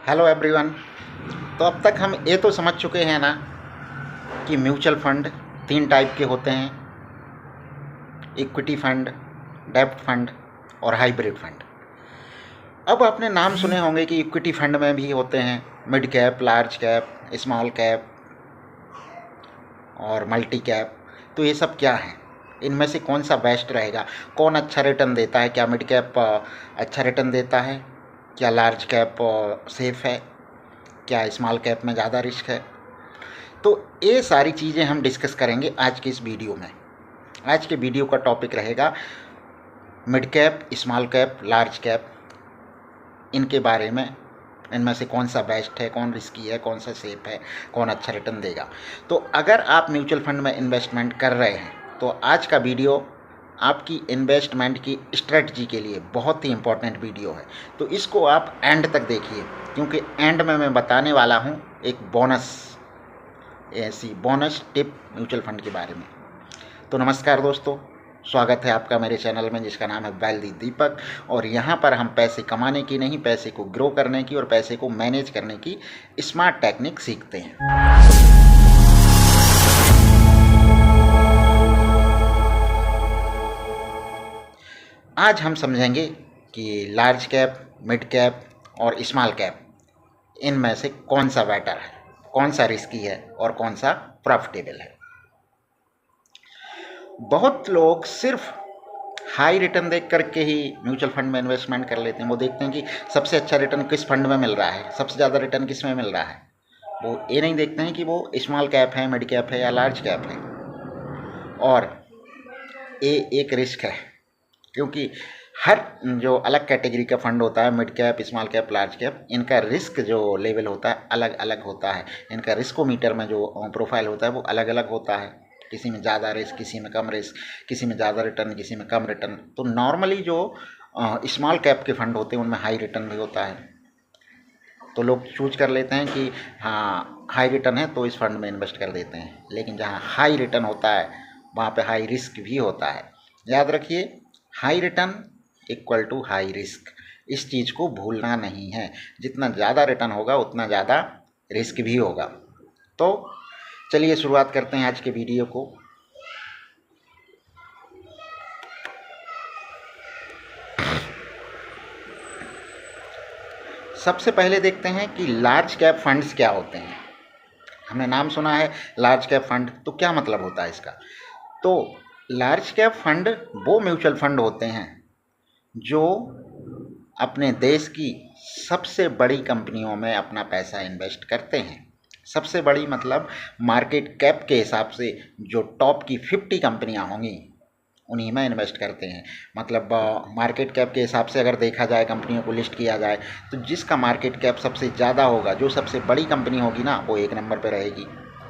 Hello everyone. तो अब तक हम ये तो समझ चुके हैं ना कि म्यूचुअल फंड तीन टाइप के होते हैं: इक्विटी फंड, डेब्ट फंड और हाइब्रिड फंड। अब आपने नाम सुने होंगे कि इक्विटी फंड में भी होते हैं mid cap, large cap, small cap और मल्टी कैप। तो ये सब क्या है, इनमें से कौन सा बेस्ट रहेगा, कौन अच्छा रिटर्न देता है? क्या मिड कैप अच्छा रिटर्न देता है? क्या लार्ज कैप सेफ़ है? क्या स्मॉल कैप में ज़्यादा रिस्क है? तो ये सारी चीज़ें हम डिस्कस करेंगे आज के इस वीडियो में। आज के वीडियो का टॉपिक रहेगा mid cap, small cap, large cap, इनके बारे में। इनमें से कौन सा बेस्ट है, कौन रिस्की है, कौन सा सेफ है, कौन अच्छा रिटर्न देगा। तो अगर आप म्यूचुअल फंड में इन्वेस्टमेंट कर रहे हैं तो आज का वीडियो आपकी इन्वेस्टमेंट की स्ट्रेटजी के लिए बहुत ही इम्पोर्टेंट वीडियो है। तो इसको आप एंड तक देखिए, क्योंकि एंड में मैं बताने वाला हूँ एक ऐसी बोनस टिप म्यूचुअल फंड के बारे में। तो नमस्कार दोस्तों, स्वागत है आपका मेरे चैनल में जिसका नाम है वेल्दी दीपक। और यहाँ पर हम पैसे कमाने की नहीं, पैसे को ग्रो करने की और पैसे को मैनेज करने की स्मार्ट टेक्निक सीखते हैं। आज हम समझेंगे कि लार्ज कैप, मिड कैप और स्मॉल कैप, इनमें से कौन सा बेटर है, कौन सा रिस्की है और कौन सा प्रॉफिटेबल है। बहुत लोग सिर्फ हाई रिटर्न देख करके ही म्यूचुअल फंड में इन्वेस्टमेंट कर लेते हैं। वो देखते हैं कि सबसे अच्छा रिटर्न किस फंड में मिल रहा है, सबसे ज़्यादा रिटर्न किस में मिल रहा है। वो ये नहीं देखते हैं कि वो स्मॉल कैप है, मिड कैप है या लार्ज कैप है। और ये एक रिस्क है, क्योंकि हर जो अलग कैटेगरी का फंड होता है, mid cap, small cap, large cap, इनका रिस्क जो लेवल होता है अलग अलग होता है। इनका रिस्कोमीटर में जो प्रोफाइल होता है वो अलग अलग होता है। किसी में ज़्यादा रिस्क, किसी में कम रिस्क, किसी में ज़्यादा रिटर्न, किसी में कम रिटर्न। तो नॉर्मली जो स्मॉल कैप के फंड होते हैं उनमें हाई रिटर्न भी होता है। तो लोग चूज कर लेते हैं कि हाँ हाई रिटर्न है तो इस फंड में इन्वेस्ट कर देते हैं। लेकिन जहाँ हाई रिटर्न होता है वहाँ पे हाई रिस्क भी होता है। याद रखिए, high return equal to high risk. इस चीज़ को भूलना नहीं है। जितना ज़्यादा रिटर्न होगा उतना ज़्यादा रिस्क भी होगा। तो चलिए शुरुआत करते हैं आज के वीडियो को। सबसे पहले देखते हैं कि लार्ज कैप फंड्स क्या होते हैं। हमने नाम सुना है लार्ज कैप फंड, तो क्या मतलब होता है इसका? तो लार्ज कैप फंड वो म्यूचुअल फंड होते हैं जो अपने देश की सबसे बड़ी कंपनियों में अपना पैसा इन्वेस्ट करते हैं। सबसे बड़ी मतलब मार्केट कैप के हिसाब से जो टॉप की 50 कंपनियां होंगी उन्हीं में इन्वेस्ट करते हैं। मतलब मार्केट कैप के हिसाब से अगर देखा जाए, कंपनियों को लिस्ट किया जाए, तो जिसका मार्केट कैप सबसे ज़्यादा होगा, जो सबसे बड़ी कंपनी होगी ना, वो एक नंबर पर रहेगी।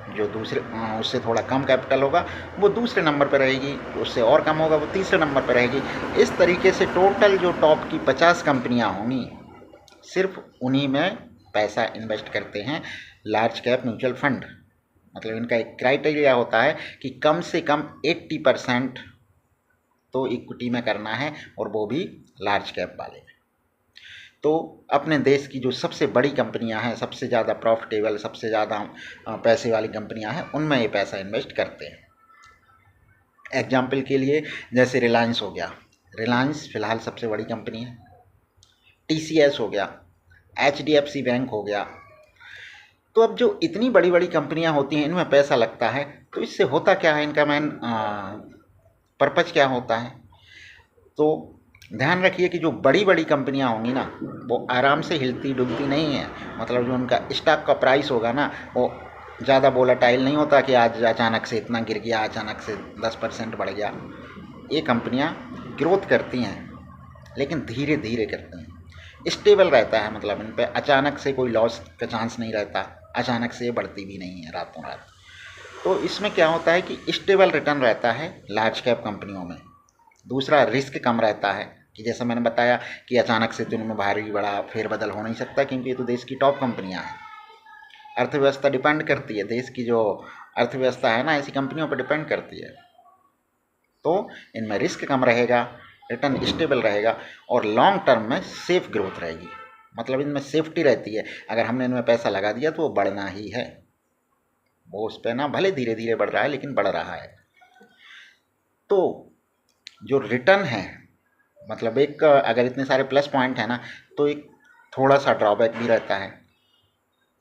जो दूसरे उससे थोड़ा कम कैपिटल होगा वो दूसरे नंबर पर रहेगी, उससे और कम होगा वो तीसरे नंबर पर रहेगी। इस तरीके से टोटल जो टॉप की 50 कंपनियां होंगी, सिर्फ उन्हीं में पैसा इन्वेस्ट करते हैं लार्ज कैप म्यूचुअल फंड। मतलब इनका एक क्राइटेरिया होता है कि कम से कम 80% तो इक्विटी में करना है, और वो भी लार्ज कैप वाले में। तो अपने देश की जो सबसे बड़ी कंपनियां हैं, सबसे ज़्यादा प्रॉफिटेबल, सबसे ज़्यादा पैसे वाली कंपनियां हैं, उनमें ये पैसा इन्वेस्ट करते हैं। एग्जाम्पल के लिए जैसे रिलायंस हो गया, रिलायंस फिलहाल सबसे बड़ी कंपनी है। TCS हो गया, HDFC बैंक हो गया। तो अब जो इतनी बड़ी बड़ी कंपनियां होती हैं, इनमें पैसा लगता है, तो इससे होता क्या है, इनका मेन पर्पज क्या होता है? तो ध्यान रखिए कि जो बड़ी बड़ी कंपनियां होंगी ना, वो आराम से हिलती डुलती नहीं है। मतलब जो उनका स्टॉक का प्राइस होगा ना, वो ज़्यादा वोलेटाइल नहीं होता कि आज अचानक से इतना गिर गया, अचानक से 10% बढ़ गया। ये कंपनियां ग्रोथ करती हैं, लेकिन धीरे धीरे करती हैं। स्टेबल रहता है, मतलब इन पर अचानक से कोई लॉस का चांस नहीं रहता, अचानक से बढ़ती भी नहीं है रातों रात। तो इसमें क्या होता है कि स्टेबल रिटर्न रहता है लार्ज कैप कंपनियों में। दूसरा, रिस्क कम रहता है कि जैसा मैंने बताया कि अचानक से तो इनमें भारी बड़ा फेरबदल हो नहीं सकता, क्योंकि ये तो देश की टॉप कंपनियां हैं। अर्थव्यवस्था डिपेंड करती है, देश की जो अर्थव्यवस्था है ना, ऐसी कंपनियों पर डिपेंड करती है। तो इनमें रिस्क कम रहेगा, रिटर्न स्टेबल रहेगा और लॉन्ग टर्म में सेफ ग्रोथ रहेगी। मतलब इनमें सेफ्टी रहती है। अगर हमने इनमें पैसा लगा दिया तो वो बढ़ना ही है, वो उस पर ना भले धीरे धीरे बढ़ रहा है लेकिन बढ़ रहा है। तो जो रिटर्न है, मतलब एक अगर इतने सारे प्लस पॉइंट है ना, तो एक थोड़ा सा ड्रॉबैक भी रहता है।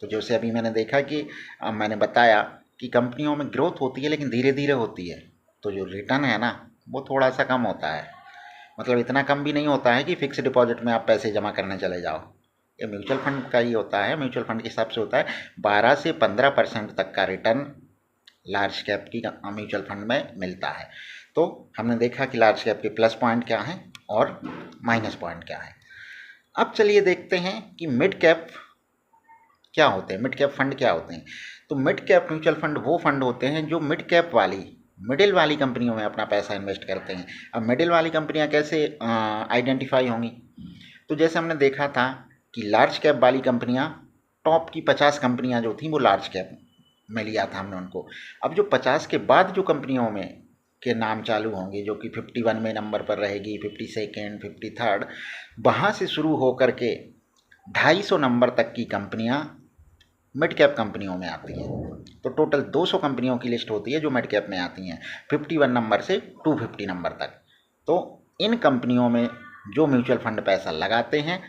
तो जैसे अभी मैंने देखा कि मैंने बताया कि कंपनियों में ग्रोथ होती है लेकिन धीरे धीरे होती है, तो जो रिटर्न है ना वो थोड़ा सा कम होता है। मतलब इतना कम भी नहीं होता है कि फिक्स डिपॉजिट में आप पैसे जमा करने चले जाओ। ये म्यूचुअल फंड का ही होता है, म्यूचुअल फंड के हिसाब से होता है 12 से 15% तक का रिटर्न लार्ज कैप की म्यूचुअल फंड में मिलता है। तो हमने देखा कि लार्ज कैप के प्लस पॉइंट क्या हैं और माइनस पॉइंट क्या है। अब चलिए देखते हैं कि मिड कैप क्या होते हैं, मिड कैप फंड क्या होते हैं। तो मिड कैप म्यूचुअल फंड वो फंड होते हैं जो मिडिल वाली कंपनियों में अपना पैसा इन्वेस्ट करते हैं। अब मिडिल वाली कंपनियां कैसे आइडेंटिफाई होंगी, तो जैसे हमने देखा था कि लार्ज कैप वाली कंपनियां, टॉप की 50 कंपनियां जो थी वो लार्ज कैप में लिया था हमने उनको। अब जो 50 के बाद जो कंपनियों में के नाम चालू होंगे, जो कि 51 में नंबर पर रहेगी, 52nd 53rd, वहाँ से शुरू होकर के 250 नंबर तक की कंपनियां मिड कैप कंपनियों में आती हैं। तो टोटल 200 कंपनियों की लिस्ट होती है जो मिड कैप में आती हैं, 51 नंबर से 250 नंबर तक। तो इन कंपनियों में जो म्यूचुअल फंड पैसा लगाते हैं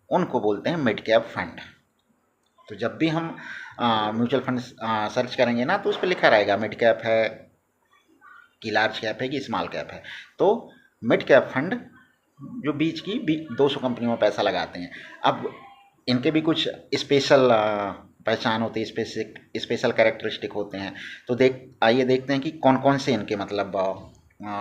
उनको बोलते हैं मिड कैप फंड। तो जब भी हम म्यूचुअल फंड सर्च करेंगे ना, तो उस पर लिखा रहेगा मिड कैप है कि लार्ज कैप है कि स्मॉल कैप है। तो मिड कैप फंड जो बीच की 200 कंपनियों में पैसा लगाते हैं। अब इनके भी कुछ स्पेशल पहचान होती है, स्पेशल कैरेक्टरिस्टिक होते हैं। तो आइए देखते हैं कि कौन कौन से इनके मतलब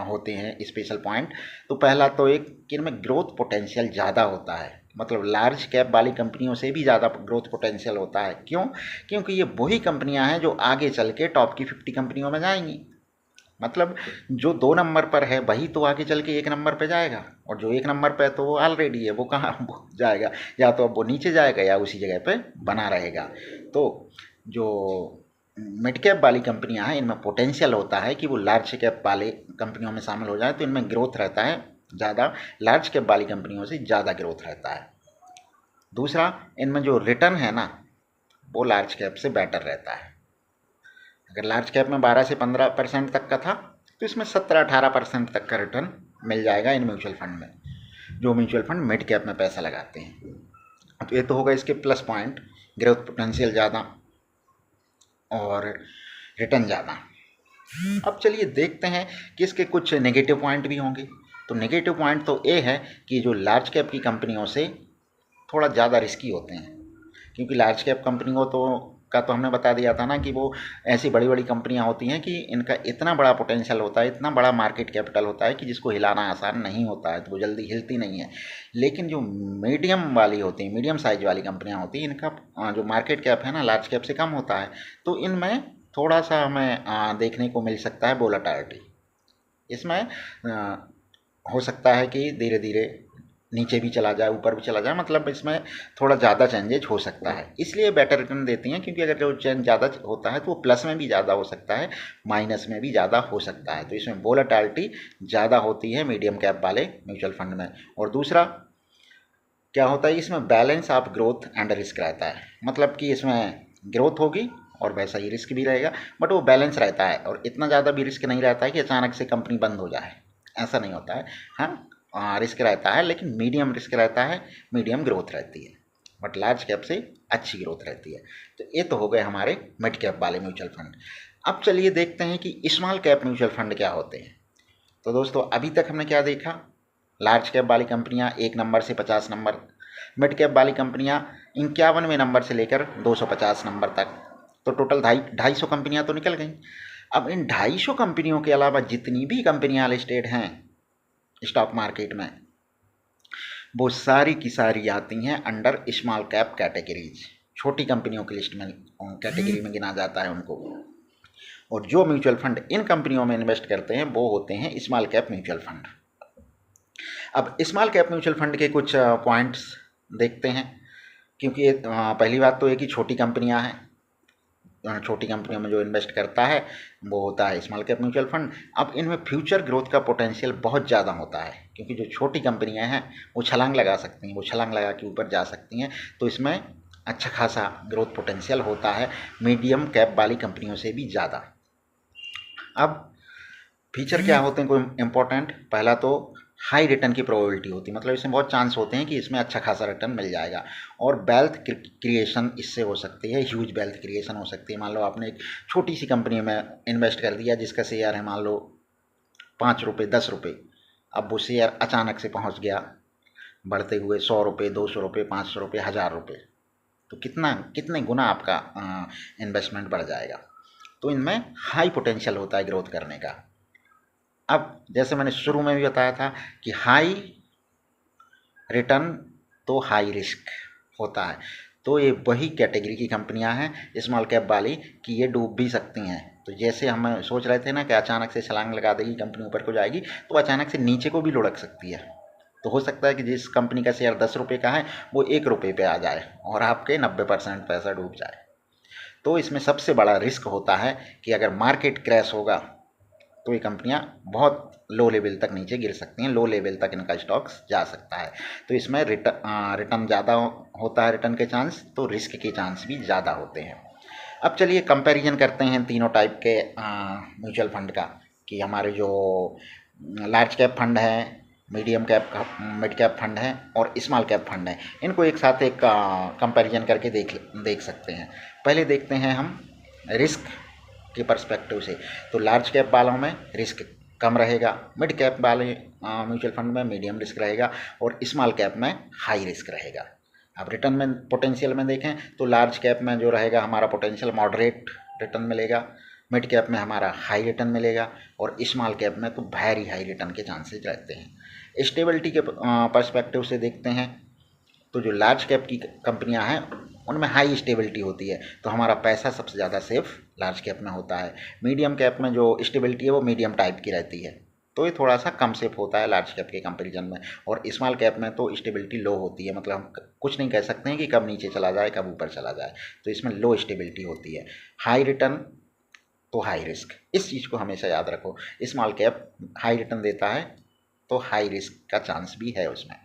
होते हैं स्पेशल पॉइंट। तो पहला तो एक कि इनमें ग्रोथ पोटेंशियल ज़्यादा होता है, मतलब लार्ज कैप वाली कंपनियों से भी ज़्यादा ग्रोथ पोटेंशियल होता है। क्यों? क्योंकि ये वही कंपनियां हैं जो आगे चल के टॉप की 50 कंपनियों में जाएंगी। मतलब जो 2 नंबर पर है वही तो आगे चल के 1 नंबर पे जाएगा, और जो 1 नंबर पे है तो वो ऑलरेडी है, वो कहाँ जाएगा, या तो अब वो नीचे जाएगा या उसी जगह पे बना रहेगा। तो जो मिड कैप वाली कंपनियां हैं इनमें पोटेंशियल होता है कि वो लार्ज कैप वाले कंपनियों में शामिल हो जाए, तो इनमें ग्रोथ रहता है ज़्यादा, लार्ज कैप वाली कंपनियों से ज़्यादा ग्रोथ रहता है। दूसरा, इनमें जो रिटर्न है ना वो लार्ज कैप से बेटर रहता है। अगर लार्ज कैप में 12 से 15% तक का था, तो इसमें 17-18% तक का रिटर्न मिल जाएगा इन म्यूचुअल फंड में, जो म्यूचुअल फंड मिड कैप में पैसा लगाते हैं। तो ये तो होगा इसके प्लस पॉइंट, ग्रोथ पोटेंशियल ज़्यादा और रिटर्न ज़्यादा। अब चलिए देखते हैं कि इसके कुछ नेगेटिव पॉइंट भी होंगे। तो नेगेटिव पॉइंट तो ये है कि जो लार्ज कैप की कंपनियों से थोड़ा ज़्यादा रिस्की होते हैं, क्योंकि लार्ज कैप कंपनियों तो हमने बता दिया था ना कि वो ऐसी बड़ी बड़ी कंपनियां होती हैं कि इनका इतना बड़ा पोटेंशियल होता है, इतना बड़ा मार्केट कैपिटल होता है कि जिसको हिलाना आसान नहीं होता है, तो वो जल्दी हिलती नहीं है। लेकिन जो मीडियम वाली होती हैं, मीडियम साइज वाली कंपनियां होती हैं, इनका जो मार्केट कैप है ना लार्ज कैप से कम होता है, तो इनमें थोड़ा सा हमें देखने को मिल सकता है वोलेटिलिटी। इसमें हो सकता है कि धीरे धीरे नीचे भी चला जाए, ऊपर भी चला जाए, मतलब इसमें थोड़ा ज़्यादा चेंजेज हो सकता है, इसलिए बेटर रिटर्न देती हैं। क्योंकि अगर जो चेंज ज़्यादा होता है तो वो प्लस में भी ज़्यादा हो सकता है, माइनस में भी ज़्यादा हो सकता है। तो इसमें वोलेटिलिटी ज़्यादा होती है मीडियम कैप वाले म्यूचुअल फंड में। और दूसरा क्या होता है, इसमें balance of growth and risk रहता है, मतलब कि इसमें ग्रोथ होगी और वैसा ही रिस्क भी रहेगा, बट वो बैलेंस रहता है, और इतना ज़्यादा भी रिस्क नहीं रहता है कि अचानक से कंपनी बंद हो जाए, ऐसा नहीं होता है। हाँ, रिस्क रहता है लेकिन मीडियम रिस्क रहता है, मीडियम ग्रोथ रहती है, बट लार्ज कैप से अच्छी ग्रोथ रहती है। तो ये तो हो गए हमारे मिड कैप वाले म्यूचुअल फंड। अब चलिए देखते हैं कि स्मॉल कैप म्यूचुअल फंड क्या होते हैं। तो दोस्तों अभी तक हमने क्या देखा, लार्ज कैप वाली कंपनियां 1 नंबर से 50 नंबर, मिड कैप वाली कंपनियां 51वें नंबर से लेकर 250 नंबर तक। तो टोटल 250 कंपनियां तो निकल गई। अब इन 250 कंपनियों के अलावा जितनी भी कंपनियां लिस्टेड हैं स्टॉक मार्केट में, वो सारी की सारी आती हैं अंडर स्मॉल कैप कैटेगरीज, छोटी कंपनियों की लिस्ट में कैटेगरी में गिना जाता है उनको। और जो म्यूचुअल फंड इन कंपनियों में इन्वेस्ट करते हैं वो होते हैं स्मॉल कैप म्यूचुअल फंड। अब स्मॉल कैप म्यूचुअल फंड के कुछ पॉइंट्स देखते हैं, क्योंकि पहली बात तो एक ही छोटी कंपनियां हैं, छोटी कंपनियों में जो इन्वेस्ट करता है वो होता है स्मॉल कैप म्यूचुअल फंड। अब इनमें फ्यूचर ग्रोथ का पोटेंशियल बहुत ज़्यादा होता है, क्योंकि जो छोटी कंपनियां हैं वो छलांग लगा सकती हैं, वो छलांग लगा के ऊपर जा सकती हैं, तो इसमें अच्छा खासा ग्रोथ पोटेंशियल होता है मीडियम कैप वाली कंपनियों से भी ज़्यादा। अब फीचर क्या होते हैं कोई इंपॉर्टेंट, पहला तो हाई रिटर्न की प्रोबेबिलिटी होती है, मतलब इसमें बहुत चांस होते हैं कि इसमें अच्छा खासा रिटर्न मिल जाएगा। और वेल्थ क्रिएशन इससे हो सकती है, ह्यूज वेल्थ क्रिएशन हो सकती है। मान लो आपने एक छोटी सी कंपनी में इन्वेस्ट कर दिया जिसका शेयर है मान लो 5 रुपये 10 रुपये, अब वो शेयर अचानक से पहुंच गया बढ़ते हुए 100 रुपये 200 रुपये 500 रुपये 1000 रुपये, तो कितने गुना आपका इन्वेस्टमेंट बढ़ जाएगा। तो इनमें हाई पोटेंशियल होता है ग्रोथ करने का। अब जैसे मैंने शुरू में भी बताया था कि हाई रिटर्न तो हाई रिस्क होता है, तो ये वही कैटेगरी की कंपनियां हैं स्मॉल कैप वाली कि ये डूब भी सकती हैं। तो जैसे हम सोच रहे थे ना कि अचानक से छलांग लगा देगी कंपनी ऊपर को जाएगी, तो अचानक से नीचे को भी लुढ़क सकती है। तो हो सकता है कि जिस कंपनी का शेयर 10 रुपये का है वो 1 रुपये पे आ जाए और आपके 90% पैसा डूब जाए। तो इसमें सबसे बड़ा रिस्क होता है कि अगर मार्केट क्रैश होगा तो ये कंपनियां बहुत लो लेवल तक नीचे गिर सकती हैं, लो लेवल तक इनका स्टॉक्स जा सकता है। तो इसमें रिटर्न ज़्यादा होता है, रिटर्न के चांस, तो रिस्क के चांस भी ज़्यादा होते हैं। अब चलिए कंपैरिजन करते हैं तीनों टाइप के म्यूचुअल फंड का, कि हमारे जो लार्ज कैप फंड है, medium cap mid cap fund है और स्मॉल कैप फंड है, इनको एक साथ एक कंपैरिजन करके देख सकते हैं। पहले देखते हैं हम रिस्क के पर्सपेक्टिव से। तो लार्ज कैप वालों में रिस्क कम रहेगा, मिड कैप वाले म्यूचुअल फंड में मीडियम रिस्क रहेगा और स्मॉल कैप में हाई रिस्क रहेगा। अब रिटर्न में पोटेंशियल में देखें तो लार्ज कैप में जो रहेगा हमारा पोटेंशियल मॉडरेट रिटर्न मिलेगा, मिड कैप में हमारा हाई रिटर्न मिलेगा और स्मॉल कैप में तो वेरी हाई रिटर्न के चांसेस रहते हैं। स्टेबिलिटी के पर्सपेक्टिव से देखते हैं तो जो लार्ज कैप की कंपनियां हैं उनमें हाई स्टेबिलिटी होती है, तो हमारा पैसा सबसे ज़्यादा सेफ लार्ज कैप में होता है। मीडियम कैप में जो स्टेबिलिटी है वो मीडियम टाइप की रहती है, तो ये थोड़ा सा कम सेफ होता है लार्ज कैप के कंपैरिजन में। और स्मॉल कैप में तो स्टेबिलिटी लो होती है, मतलब हम कुछ नहीं कह सकते हैं कि कब नीचे चला जाए कब ऊपर चला जाए, तो इसमें लो स्टेबिलिटी होती है। हाई रिटर्न तो हाई रिस्क, इस चीज़ को हमेशा याद रखो। स्मॉल कैप हाई रिटर्न देता है तो हाई रिस्क का चांस भी है उसमें।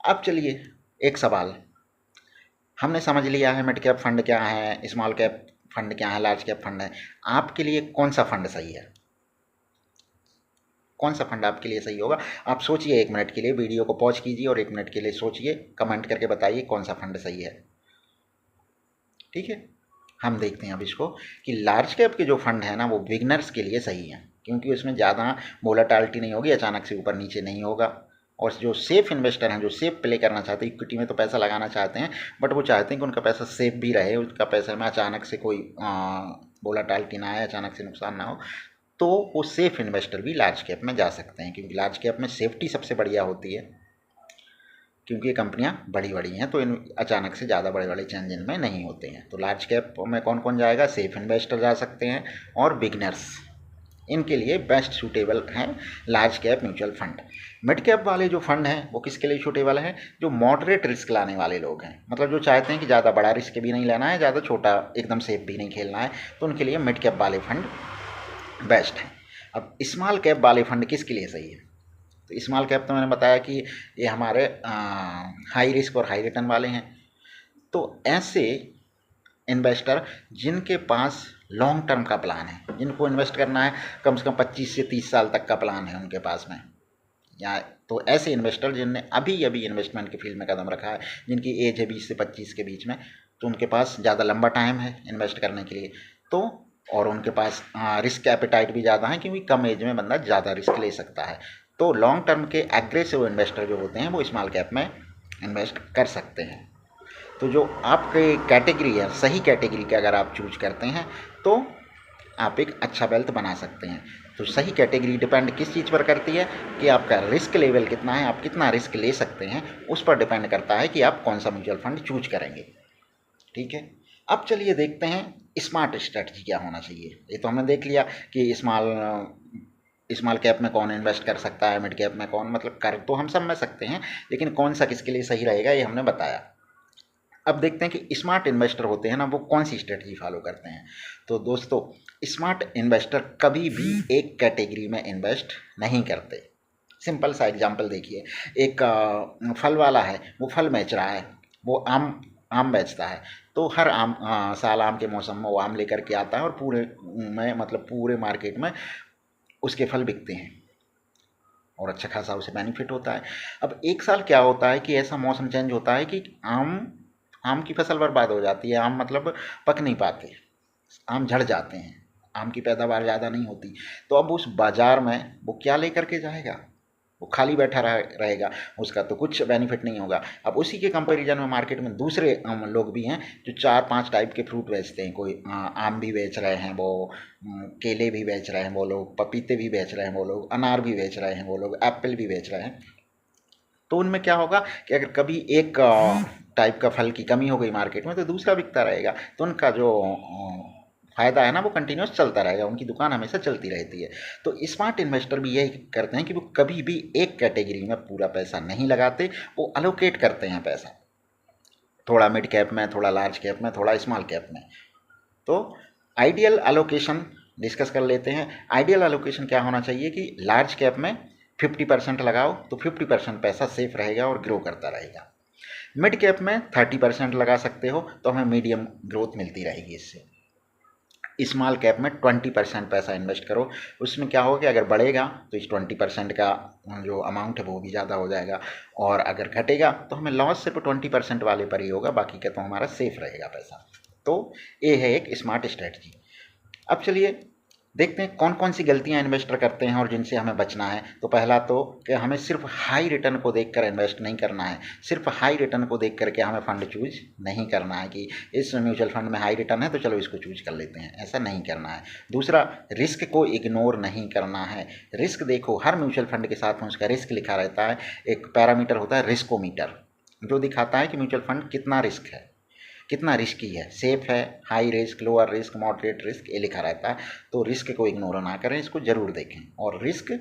अब चलिए एक सवाल, हमने समझ लिया है मिड कैप फंड क्या है, स्मॉल कैप फंड क्या है, लार्ज कैप फंड है। आपके लिए कौन सा फंड सही है, कौन सा फंड आपके लिए सही होगा? आप सोचिए 1 मिनट के लिए, वीडियो को पॉज कीजिए और 1 मिनट के लिए सोचिए, कमेंट करके बताइए कौन सा फंड सही है। ठीक है, हम देखते हैं अब इसको कि लार्ज कैप के जो फंड है ना वो बिगनर्स के लिए सही है, क्योंकि उसमें ज़्यादा वोलेटिलिटी नहीं होगी, अचानक से ऊपर नीचे नहीं होगा। और जो सेफ इन्वेस्टर हैं, जो सेफ प्ले करना चाहते हैं, इक्विटी में तो पैसा लगाना चाहते हैं बट वो चाहते हैं कि उनका पैसा सेफ भी रहे, उसका पैसा में अचानक से कोई वोलेटिलिटी ना आए, अचानक से नुकसान ना हो, तो वो सेफ इन्वेस्टर भी लार्ज कैप में जा सकते हैं, क्योंकि लार्ज कैप में सेफ्टी सबसे बढ़िया होती है, क्योंकि ये कंपनियां बड़ी बड़ी हैं तो इन अचानक से ज़्यादा बड़े बड़े चेंज इनमें नहीं होते हैं। तो लार्ज कैप में कौन कौन जाएगा? सेफ इन्वेस्टर जा सकते हैं और बिगनर्स, इनके लिए बेस्ट सूटेबल है large cap mutual fund. Mid cap वाले जो फंड हैं वो किसके लिए सूटेबल हैं? जो मॉडरेट रिस्क लाने वाले लोग हैं, मतलब जो चाहते हैं कि ज़्यादा बड़ा रिस्क भी नहीं लेना है, ज़्यादा छोटा एकदम सेफ भी नहीं खेलना है, तो उनके लिए मिड कैप वाले फंड बेस्ट हैं। अब स्मॉल कैप वाले फंड किसके लिए सही है? तो स्मॉल कैप तो मैंने बताया कि ये हमारे हाई रिस्क और हाई रिटर्न वाले हैं। तो ऐसे इन्वेस्टर जिनके पास लॉन्ग टर्म का प्लान है, जिनको इन्वेस्ट करना है कम से कम 25 से 30 साल तक का प्लान है उनके पास में, या तो ऐसे इन्वेस्टर जिनने अभी अभी इन्वेस्टमेंट के फील्ड में कदम रखा है, जिनकी एज है 20 से 25 के बीच में, तो उनके पास ज़्यादा लंबा टाइम है इन्वेस्ट करने के लिए, तो और उनके पास रिस्क एपेटाइट भी ज़्यादा है, क्योंकि कम एज में बंदा ज़्यादा रिस्क ले सकता है। तो लॉन्ग टर्म के एग्रेसिव इन्वेस्टर जो होते हैं वो स्मॉल कैप में इन्वेस्ट कर सकते हैं। तो जो आपके कैटेगरी है, सही कैटेगरी के अगर आप चूज करते हैं तो आप एक अच्छा वेल्थ बना सकते हैं। तो सही कैटेगरी डिपेंड किस चीज़ पर करती है कि आपका रिस्क लेवल कितना है, आप कितना रिस्क ले सकते हैं, उस पर डिपेंड करता है कि आप कौन सा म्यूचुअल फंड चूज करेंगे। ठीक है, अब चलिए देखते हैं स्मार्ट स्ट्रेटजी क्या होना चाहिए। ये तो हमने देख लिया कि स्मॉल कैप में कौन इन्वेस्ट कर सकता है, मिड कैप में कौन, मतलब कर तो हम सब में सकते हैं, लेकिन कौन सा किसके लिए सही रहेगा ये हमने बताया। अब देखते हैं कि स्मार्ट इन्वेस्टर होते हैं ना, वो कौन सी स्ट्रेटजी फॉलो करते हैं। तो दोस्तों, स्मार्ट इन्वेस्टर कभी भी एक कैटेगरी में इन्वेस्ट नहीं करते। सिंपल सा एग्जांपल देखिए, एक फल वाला है, वो फल बेच रहा है, वो आम आम बेचता है। तो हर साल आम के मौसम में वो आम लेकर के आता है और पूरे मार्केट में उसके फल बिकते हैं और अच्छा खासा उसे बेनिफिट होता है। अब एक साल क्या होता है कि ऐसा मौसम चेंज होता है कि आम आम की फसल बर्बाद हो जाती है, आम मतलब पक नहीं पाते, आम झड़ जाते हैं, आम की पैदावार ज़्यादा नहीं होती। तो अब उस बाज़ार में वो क्या लेकर के जाएगा, वो खाली बैठा रहेगा, उसका तो कुछ बेनिफिट नहीं होगा। अब उसी के कंपैरिजन में मार्केट में दूसरे लोग भी हैं जो 4-5 टाइप के फ्रूट बेचते हैं। कोई आम भी बेच रहे हैं, वो केले भी बेच रहे हैं वो लोग, पपीते भी बेच रहे हैं वो लोग, अनार भी बेच रहे हैं वो लोग, एप्पल भी बेच रहे हैं। तो उनमें क्या होगा कि अगर कभी एक टाइप का फल की कमी हो गई मार्केट में तो दूसरा बिकता रहेगा, तो उनका जो फ़ायदा है ना वो कंटिन्यूस चलता रहेगा, उनकी दुकान हमेशा चलती रहती है। तो स्मार्ट इन्वेस्टर भी यही करते हैं कि वो कभी भी एक कैटेगरी में पूरा पैसा नहीं लगाते, वो अलोकेट करते हैं पैसा, थोड़ा मिड कैप में, थोड़ा लार्ज कैप में, थोड़ा स्मॉल कैप में। तो आइडियल अलोकेशन डिस्कस कर लेते हैं। आइडियल अलोकेशन क्या होना चाहिए कि लार्ज कैप में 50% लगाओ तो 50% पैसा सेफ रहेगा और ग्रो करता रहेगा। मिड कैप में 30% लगा सकते हो तो हमें मीडियम ग्रोथ मिलती रहेगी इससे। स्मॉल कैप में 20% पैसा इन्वेस्ट करो, उसमें क्या होगा कि अगर बढ़ेगा तो इस 20% का जो अमाउंट है वो भी ज़्यादा हो जाएगा, और अगर घटेगा तो हमें लॉस सिर्फ 20% वाले पर ही होगा, बाकी का तो हमारा सेफ रहेगा पैसा। तो ये है एक स्मार्ट स्ट्रेटजी। अब चलिए देखते हैं कौन कौन सी गलतियां इन्वेस्टर करते हैं और जिनसे हमें बचना है। तो पहला तो कि हमें सिर्फ हाई रिटर्न को देखकर इन्वेस्ट नहीं करना है, सिर्फ हाई रिटर्न को देख करके हमें फंड चूज नहीं करना है कि इस म्यूचुअल फंड में हाई रिटर्न है तो चलो इसको चूज कर लेते हैं, ऐसा नहीं करना है। दूसरा, रिस्क को इग्नोर नहीं करना है। रिस्क देखो, हर म्यूचुअल फंड के साथ में उसका रिस्क लिखा रहता है, एक पैरामीटर होता है रिस्कोमीटर, जो दिखाता है कि म्यूचुअल फंड कितना रिस्क है, कितना रिस्की है, सेफ है, high risk, lower risk, moderate risk, ये लिखा रहता है। तो रिस्क को इग्नोर ना करें, इसको ज़रूर देखें, और रिस्क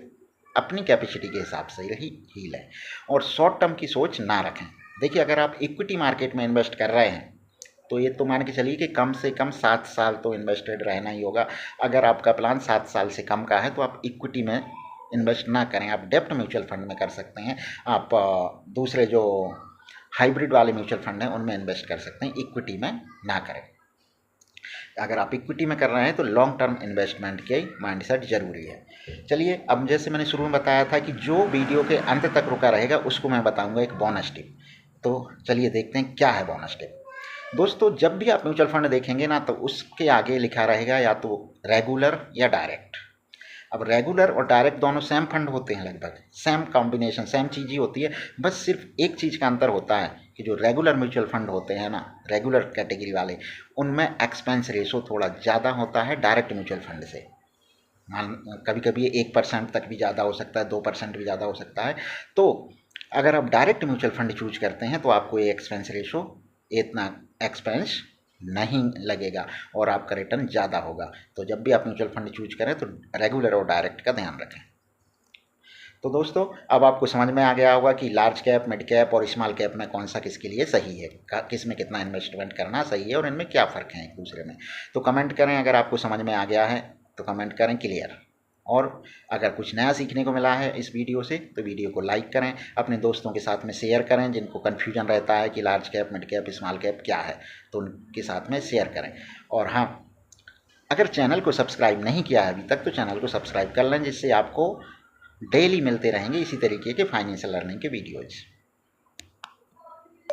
अपनी कैपेसिटी के हिसाब से ही लें, और शॉर्ट टर्म की सोच ना रखें। देखिए, अगर आप इक्विटी मार्केट में इन्वेस्ट कर रहे हैं तो ये तो मान के चलिए कि कम से कम 7 साल तो इन्वेस्टेड रहना ही होगा। अगर आपका प्लान 7 साल से कम का है तो आप इक्विटी में इन्वेस्ट ना करें, आप डेब्ट म्यूचुअल फंड में कर सकते हैं। आप दूसरे जो हाइब्रिड वाले म्यूचुअल फंड हैं उनमें इन्वेस्ट कर सकते हैं, इक्विटी में ना करें। अगर आप इक्विटी में कर रहे हैं तो लॉन्ग टर्म इन्वेस्टमेंट के माइंडसेट जरूरी है। चलिए, अब जैसे मैंने शुरू में बताया था कि जो वीडियो के अंत तक रुका रहेगा उसको मैं बताऊंगा एक बोनस टिप। तो चलिए देखते हैं क्या है बोनस टिप। दोस्तों, जब भी आप म्यूचुअल फंड देखेंगे ना तो उसके आगे लिखा रहेगा या तो रेगुलर या डायरेक्ट। अब रेगुलर और डायरेक्ट दोनों सेम फंड होते हैं, लगभग सेम कॉम्बिनेशन, सेम चीज़ ही होती है। बस सिर्फ एक चीज़ का अंतर होता है कि जो रेगुलर म्यूचुअल फंड होते हैं ना, रेगुलर कैटेगरी वाले, उनमें एक्सपेंस रेशो थोड़ा ज़्यादा होता है डायरेक्ट म्यूचुअल फंड से। मान कभी कभी 1% तक भी ज़्यादा हो सकता है, 2% भी ज़्यादा हो सकता है। तो अगर आप डायरेक्ट म्यूचुअल फंड चूज करते हैं तो आपको ये एक्सपेंस रेशो, इतना एक्सपेंस नहीं लगेगा और आपका रिटर्न ज़्यादा होगा। तो जब भी आप म्यूचुअल फंड चूज करें तो रेगुलर और डायरेक्ट का ध्यान रखें। तो दोस्तों, अब आपको समझ में आ गया होगा कि लार्ज कैप, मिड कैप और स्मॉल कैप में कौन सा किसके लिए सही है, किस में कितना इन्वेस्टमेंट करना सही है और इनमें क्या फ़र्क है एक दूसरे में। तो कमेंट करें, अगर आपको समझ में आ गया है तो कमेंट करें क्लियर। और अगर कुछ नया सीखने को मिला है इस वीडियो से तो वीडियो को लाइक करें, अपने दोस्तों के साथ में शेयर करें जिनको कन्फ्यूजन रहता है कि large cap, mid cap, small cap क्या है, तो उनके साथ में शेयर करें। और हाँ, अगर चैनल को सब्सक्राइब नहीं किया है अभी तक तो चैनल को सब्सक्राइब कर लें, जिससे आपको डेली मिलते रहेंगे इसी तरीके के फाइनेंशियल लर्निंग के वीडियोज़।